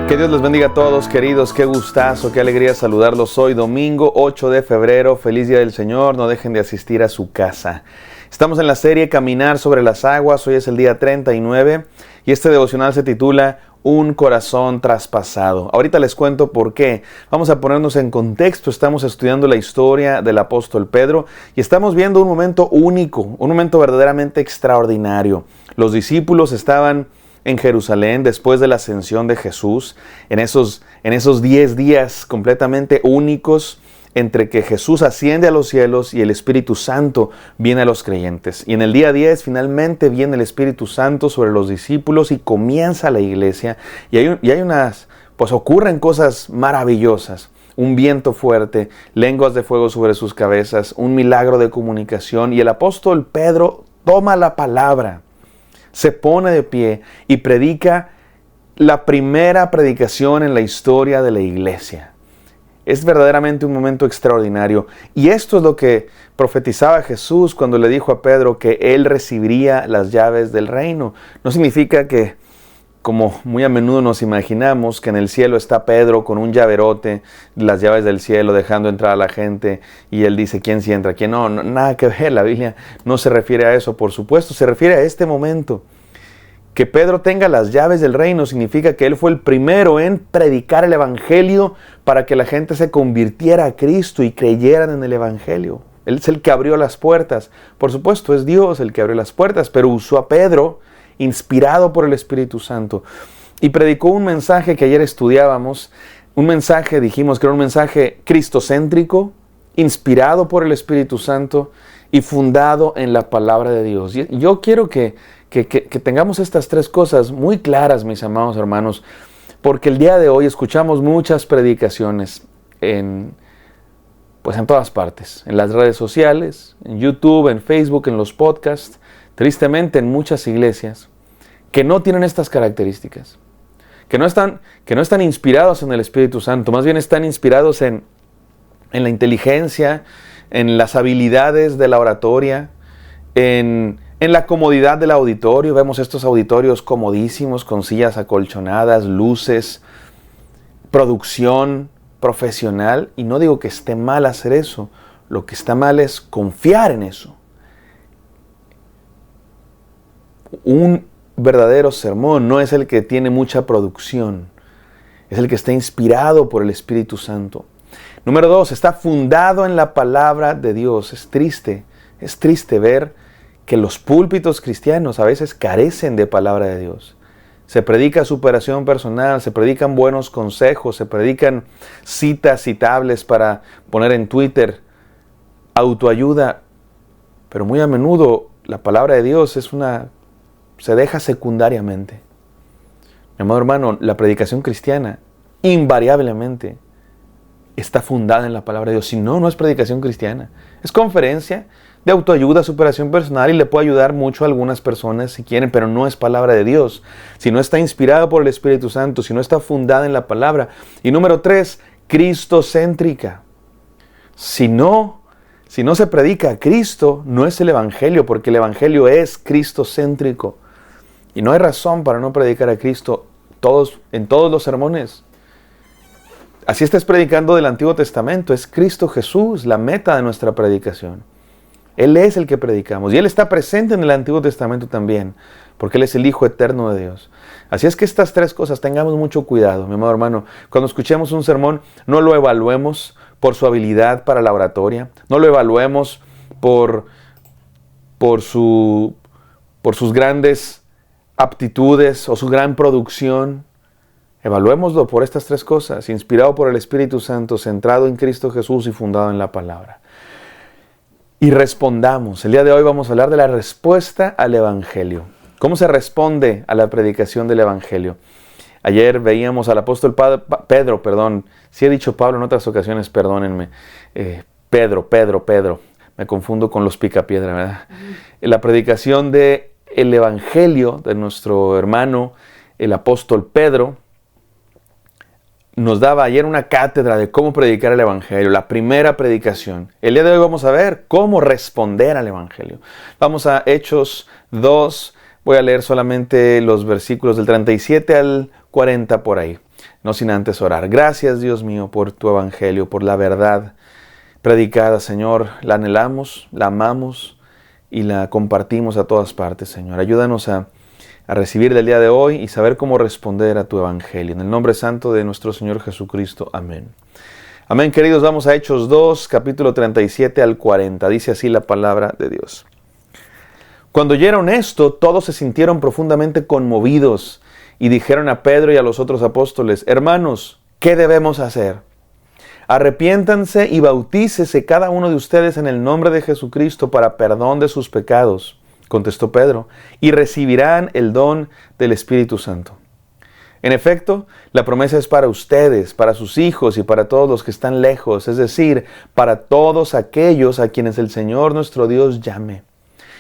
Que Dios les bendiga a todos, queridos. Qué gustazo, qué alegría saludarlos hoy, domingo 8 de febrero. Feliz Día del Señor. No dejen de asistir a su casa. Estamos en la serie Caminar sobre las aguas. Hoy es el día 39 y este devocional se titula Un corazón traspasado. Ahorita les cuento por qué. Vamos a ponernos en contexto. Estamos estudiando la historia del apóstol Pedro y estamos viendo un momento único, un momento verdaderamente extraordinario. Los discípulos estaban en Jerusalén después de la ascensión de Jesús, en esos 10 días completamente únicos entre que Jesús asciende a los cielos y el Espíritu Santo viene a los creyentes. Y en el día 10 finalmente viene el Espíritu Santo sobre los discípulos y comienza la iglesia. Y ocurren cosas maravillosas. Un viento fuerte, lenguas de fuego sobre sus cabezas, un milagro de comunicación. Y el apóstol Pedro toma la palabra, se pone de pie y predica la primera predicación en la historia de la iglesia. Es verdaderamente un momento extraordinario. Y esto es lo que profetizaba Jesús cuando le dijo a Pedro que él recibiría las llaves del reino. No significa que, como muy a menudo nos imaginamos, que en el cielo está Pedro con un llaverote, las llaves del cielo, dejando entrar a la gente, y él dice quién sí entra, quién no. Nada que ver, la Biblia no se refiere a eso, por supuesto, se refiere a este momento. Que Pedro tenga las llaves del reino significa que él fue el primero en predicar el evangelio para que la gente se convirtiera a Cristo y creyeran en el evangelio. Él es el que abrió las puertas. Por supuesto, es Dios el que abrió las puertas, pero usó a Pedro, inspirado por el Espíritu Santo, y predicó un mensaje que ayer estudiábamos, un mensaje, dijimos que era un mensaje cristocéntrico, inspirado por el Espíritu Santo y fundado en la palabra de Dios. Y yo quiero que tengamos estas tres cosas muy claras, mis amados hermanos, porque el día de hoy escuchamos muchas predicaciones en todas partes, en las redes sociales, en YouTube, en Facebook, en los podcasts, tristemente en muchas iglesias que no tienen estas características, que no están inspirados en el Espíritu Santo, más bien están inspirados en la inteligencia, en las habilidades de la oratoria, en la comodidad del auditorio. Vemos estos auditorios comodísimos, con sillas acolchonadas, luces, producción profesional. Y no digo que esté mal hacer eso, lo que está mal es confiar en eso. Un verdadero sermón no es el que tiene mucha producción, es el que está inspirado por el Espíritu Santo. Número 2, está fundado en la palabra de Dios. Es triste ver que los púlpitos cristianos a veces carecen de palabra de Dios. Se predica superación personal, se predican buenos consejos, se predican citas citables para poner en Twitter, autoayuda, pero muy a menudo la palabra de Dios se deja secundariamente. Mi amado hermano, la predicación cristiana invariablemente está fundada en la palabra de Dios. Si no, no es predicación cristiana. Es conferencia de autoayuda, superación personal, y le puede ayudar mucho a algunas personas si quieren, pero no es palabra de Dios. Si no está inspirada por el Espíritu Santo, si no está fundada en la palabra. Y número 3, cristocéntrica. Si no se predica a Cristo, no es el evangelio, porque el evangelio es cristocéntrico. Y no hay razón para no predicar a Cristo en todos los sermones. Así estés predicando del Antiguo Testamento, es Cristo Jesús la meta de nuestra predicación. Él es el que predicamos y Él está presente en el Antiguo Testamento también, porque Él es el Hijo eterno de Dios. Así es que estas tres cosas, tengamos mucho cuidado, mi amado hermano. Cuando escuchemos un sermón, no lo evaluemos por su habilidad para la oratoria, no lo evaluemos por sus grandes aptitudes o su gran producción. Evaluémoslo por estas tres cosas: inspirado por el Espíritu Santo, centrado en Cristo Jesús y fundado en la palabra. Y respondamos. El día de hoy vamos a hablar de la respuesta al Evangelio. ¿Cómo se responde a la predicación del Evangelio? Ayer veíamos al apóstol Pedro. Si he dicho Pablo en otras ocasiones, perdónenme. Pedro. Me confundo con los picapiedra, ¿verdad? La predicación del Evangelio de nuestro hermano, el apóstol Pedro, nos daba ayer una cátedra de cómo predicar el Evangelio, la primera predicación. El día de hoy vamos a ver cómo responder al Evangelio. Vamos a Hechos 2, voy a leer solamente los versículos del 37 al 40 por ahí. no sin antes orar. Gracias, Dios mío, por tu evangelio, por la verdad predicada, Señor. La anhelamos, la amamos y la compartimos a todas partes, Señor. Ayúdanos a recibir del día de hoy y saber cómo responder a tu evangelio. En el nombre santo de nuestro Señor Jesucristo. Amén. Amén, queridos. Vamos a Hechos 2, capítulo 37 al 40. Dice así la palabra de Dios. Cuando oyeron esto, todos se sintieron profundamente conmovidos y dijeron a Pedro y a los otros apóstoles: hermanos, ¿qué debemos hacer? Arrepiéntanse y bautícese cada uno de ustedes en el nombre de Jesucristo para perdón de sus pecados, contestó Pedro, y recibirán el don del Espíritu Santo. En efecto, la promesa es para ustedes, para sus hijos y para todos los que están lejos, es decir, para todos aquellos a quienes el Señor nuestro Dios llame.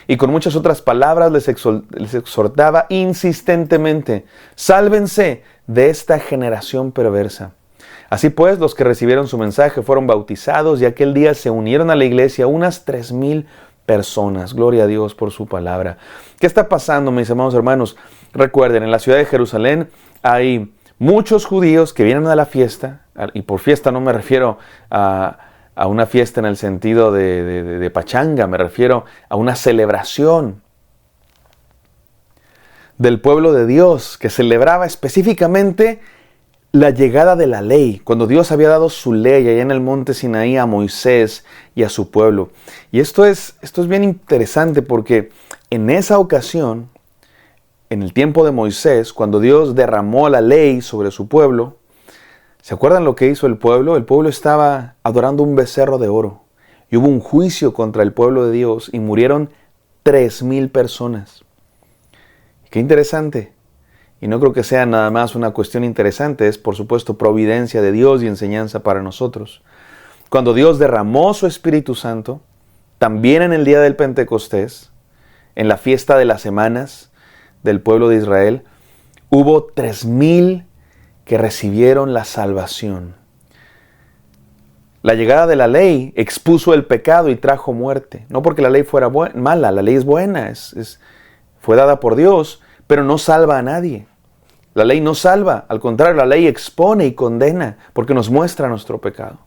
Y con muchas otras palabras les exhortaba insistentemente: sálvense de esta generación perversa. Así pues, los que recibieron su mensaje fueron bautizados y aquel día se unieron a la iglesia unas 3,000 personas. Gloria a Dios por su palabra. ¿Qué está pasando, mis amados hermanos? Recuerden, en la ciudad de Jerusalén hay muchos judíos que vienen a la fiesta, y por fiesta no me refiero a una fiesta en el sentido de pachanga, me refiero a una celebración del pueblo de Dios que celebraba específicamente la llegada de la ley, cuando Dios había dado su ley allá en el monte Sinaí a Moisés y a su pueblo. Y esto es bien interesante porque en esa ocasión, en el tiempo de Moisés, cuando Dios derramó la ley sobre su pueblo, ¿se acuerdan lo que hizo el pueblo? El pueblo estaba adorando un becerro de oro. Y hubo un juicio contra el pueblo de Dios y murieron 3,000 personas. Qué interesante. Y no creo que sea nada más una cuestión interesante, es por supuesto providencia de Dios y enseñanza para nosotros. Cuando Dios derramó su Espíritu Santo, también en el día del Pentecostés, en la fiesta de las semanas del pueblo de Israel, hubo 3,000 que recibieron la salvación. La llegada de la ley expuso el pecado y trajo muerte. No porque la ley fuera mala, la ley es buena, fue dada por Dios, pero no salva a nadie. La ley no salva, al contrario, la ley expone y condena porque nos muestra nuestro pecado.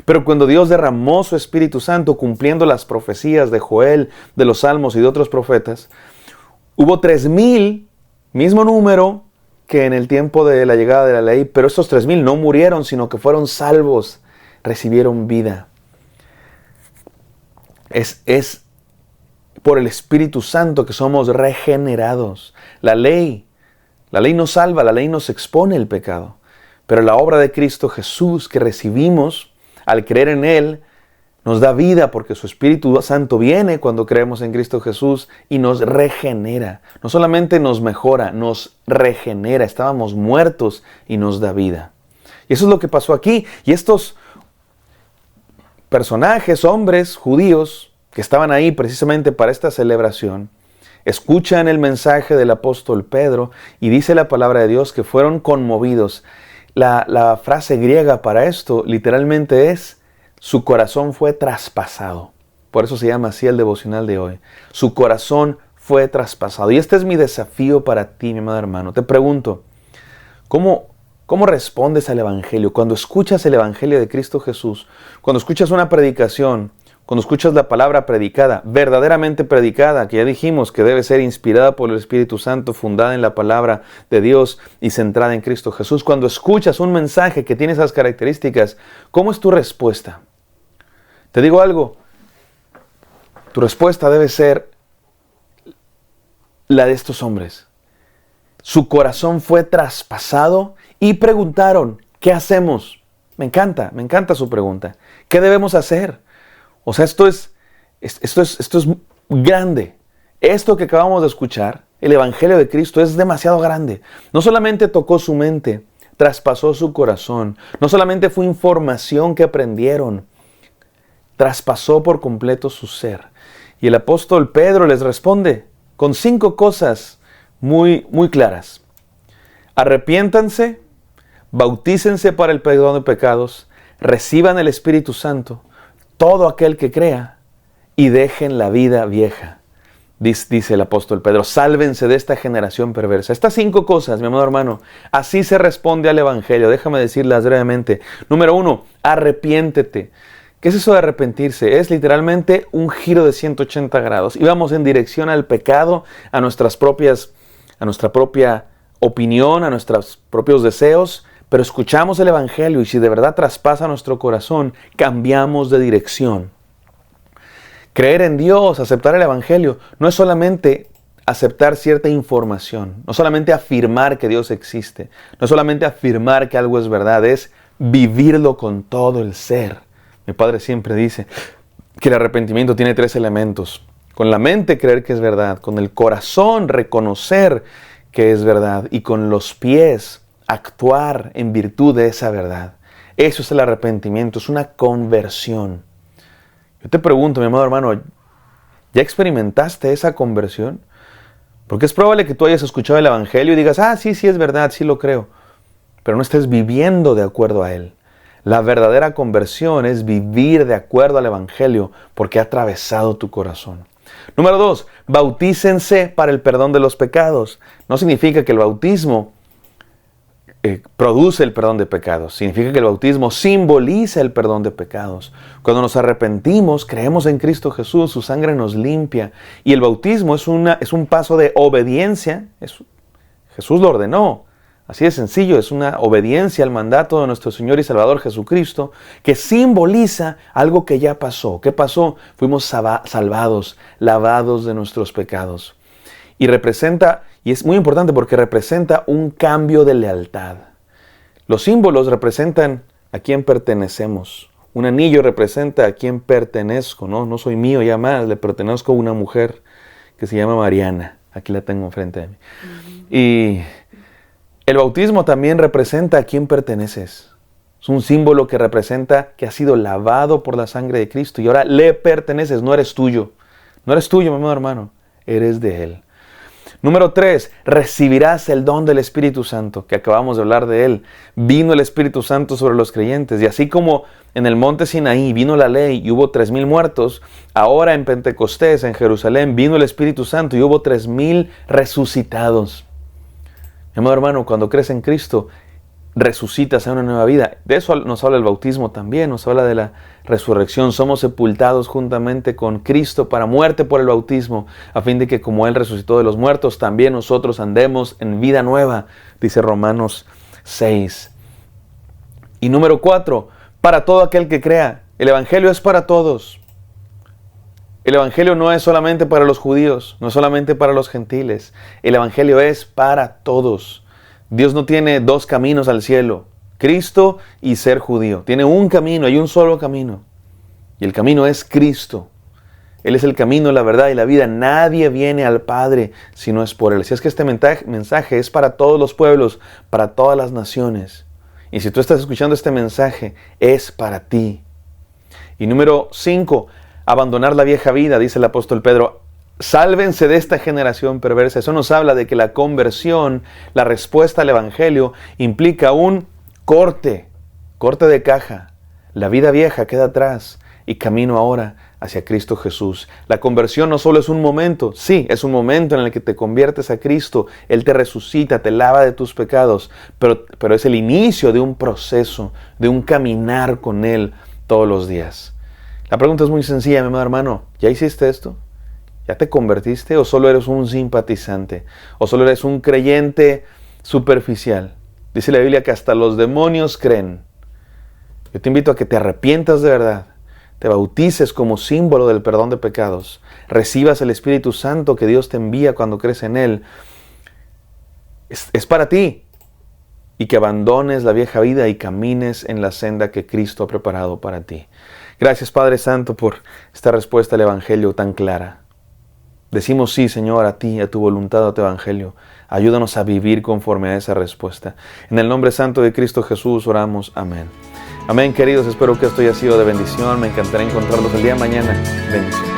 Pero cuando Dios derramó su Espíritu Santo, cumpliendo las profecías de Joel, de los Salmos y de otros profetas, hubo 3,000, mismo número que en el tiempo de la llegada de la ley, pero estos 3,000 no murieron, sino que fueron salvos, recibieron vida. Es por el Espíritu Santo que somos regenerados. La ley nos salva, la ley nos expone el pecado. Pero la obra de Cristo Jesús que recibimos al creer en Él nos da vida porque su Espíritu Santo viene cuando creemos en Cristo Jesús y nos regenera. No solamente nos mejora, nos regenera. Estábamos muertos y nos da vida. Y eso es lo que pasó aquí. Y estos personajes, hombres judíos, que estaban ahí precisamente para esta celebración, escuchan el mensaje del apóstol Pedro y dice la palabra de Dios que fueron conmovidos. La frase griega para esto literalmente es: su corazón fue traspasado. Por eso se llama así el devocional de hoy. Su corazón fue traspasado. Y este es mi desafío para ti, mi amado hermano. Te pregunto, ¿cómo respondes al Evangelio? Cuando escuchas el Evangelio de Cristo Jesús, cuando escuchas una predicación, cuando escuchas la palabra predicada, verdaderamente predicada, que ya dijimos que debe ser inspirada por el Espíritu Santo, fundada en la palabra de Dios y centrada en Cristo Jesús. Cuando escuchas un mensaje que tiene esas características, ¿cómo es tu respuesta? Te digo algo, tu respuesta debe ser la de estos hombres. Su corazón fue traspasado y preguntaron: ¿qué hacemos? Me encanta su pregunta. ¿Qué debemos hacer? O sea, esto es grande. Esto que acabamos de escuchar, el Evangelio de Cristo, es demasiado grande. No solamente tocó su mente, traspasó su corazón. No solamente fue información que aprendieron, traspasó por completo su ser. Y el apóstol Pedro les responde con 5 cosas muy, muy claras. Arrepiéntanse, bautícense para el perdón de pecados, reciban el Espíritu Santo, todo aquel que crea, y dejen la vida vieja. dice el apóstol Pedro, sálvense de esta generación perversa. Estas 5 cosas, mi amado hermano, así se responde al Evangelio. Déjame decirlas brevemente. Número 1, arrepiéntete. ¿Qué es eso de arrepentirse? Es literalmente un giro de 180 grados. Y vamos en dirección al pecado, a nuestra propia opinión, a nuestros propios deseos, pero escuchamos el Evangelio y si de verdad traspasa nuestro corazón, cambiamos de dirección. Creer en Dios, aceptar el Evangelio, no es solamente aceptar cierta información, no solamente afirmar que Dios existe, no solamente afirmar que algo es verdad, es vivirlo con todo el ser. Mi padre siempre dice que el arrepentimiento tiene 3 elementos. Con la mente creer que es verdad, con el corazón reconocer que es verdad y con los pies actuar en virtud de esa verdad. Eso es el arrepentimiento, es una conversión. Yo te pregunto, mi amado hermano, ¿ya experimentaste esa conversión? Porque es probable que tú hayas escuchado el Evangelio y digas, sí es verdad, sí lo creo, pero no estés viviendo de acuerdo a él. La verdadera conversión es vivir de acuerdo al Evangelio porque ha atravesado tu corazón. Número 2, bautícense para el perdón de los pecados. No significa que el bautismo produce el perdón de pecados. Significa que el bautismo simboliza el perdón de pecados. Cuando nos arrepentimos, creemos en Cristo Jesús, su sangre nos limpia. Y el bautismo es un paso de obediencia. Jesús lo ordenó. Así de sencillo, es una obediencia al mandato de nuestro Señor y Salvador Jesucristo que simboliza algo que ya pasó. ¿Qué pasó? Fuimos salvados, lavados de nuestros pecados. Y es muy importante porque representa un cambio de lealtad. Los símbolos representan a quién pertenecemos. Un anillo representa a quién pertenezco, ¿no? No soy mío ya más, le pertenezco a una mujer que se llama Mariana. Aquí la tengo enfrente de mí. Y el bautismo también representa a quién perteneces. Es un símbolo que representa que has sido lavado por la sangre de Cristo y ahora le perteneces, no eres tuyo. No eres tuyo, mi amado hermano, eres de Él. Número 3, recibirás el don del Espíritu Santo, que acabamos de hablar de él. Vino el Espíritu Santo sobre los creyentes y así como en el monte Sinaí vino la ley y hubo 3,000 muertos, ahora en Pentecostés, en Jerusalén, vino el Espíritu Santo y hubo 3,000 resucitados. Mi amado hermano, cuando crees en Cristo, resucitas a una nueva vida. De eso nos habla el bautismo también, nos habla de la resurrección. Somos sepultados juntamente con Cristo para muerte por el bautismo, a fin de que como Él resucitó de los muertos, también nosotros andemos en vida nueva, dice Romanos 6. Y número 4, para todo aquel que crea. El Evangelio es para todos. El Evangelio no es solamente para los judíos, no es solamente para los gentiles. El Evangelio es para todos. Dios no tiene 2 caminos al cielo, Cristo y ser judío. Tiene un camino, hay un solo camino. Y el camino es Cristo. Él es el camino, la verdad y la vida. Nadie viene al Padre si no es por Él. Así es que este mensaje es para todos los pueblos, para todas las naciones. Y si tú estás escuchando este mensaje, es para ti. Y número 5, abandonar la vieja vida, dice el apóstol Pedro. Sálvense de esta generación perversa. Eso nos habla de que la conversión, la respuesta al Evangelio, implica un corte de caja. La vida vieja queda atrás y camino ahora hacia Cristo Jesús. La conversión no solo es un momento, sí, es un momento en el que te conviertes a Cristo, Él te resucita, te lava de tus pecados, pero es el inicio de un proceso, de un caminar con Él todos los días. La pregunta es muy sencilla, mi amado hermano, ¿ya hiciste esto? ¿Ya te convertiste o solo eres un simpatizante? ¿O solo eres un creyente superficial? Dice la Biblia que hasta los demonios creen. Yo te invito a que te arrepientas de verdad, te bautices como símbolo del perdón de pecados, recibas el Espíritu Santo que Dios te envía cuando crees en Él. Es para ti. Y que abandones la vieja vida y camines en la senda que Cristo ha preparado para ti. Gracias, Padre Santo, por esta respuesta al Evangelio tan clara. Decimos sí, Señor, a ti, a tu voluntad, a tu Evangelio. Ayúdanos a vivir conforme a esa respuesta. En el nombre santo de Cristo Jesús oramos. Amén. Amén, queridos. Espero que esto haya sido de bendición. Me encantará encontrarlos el día de mañana. Bendición.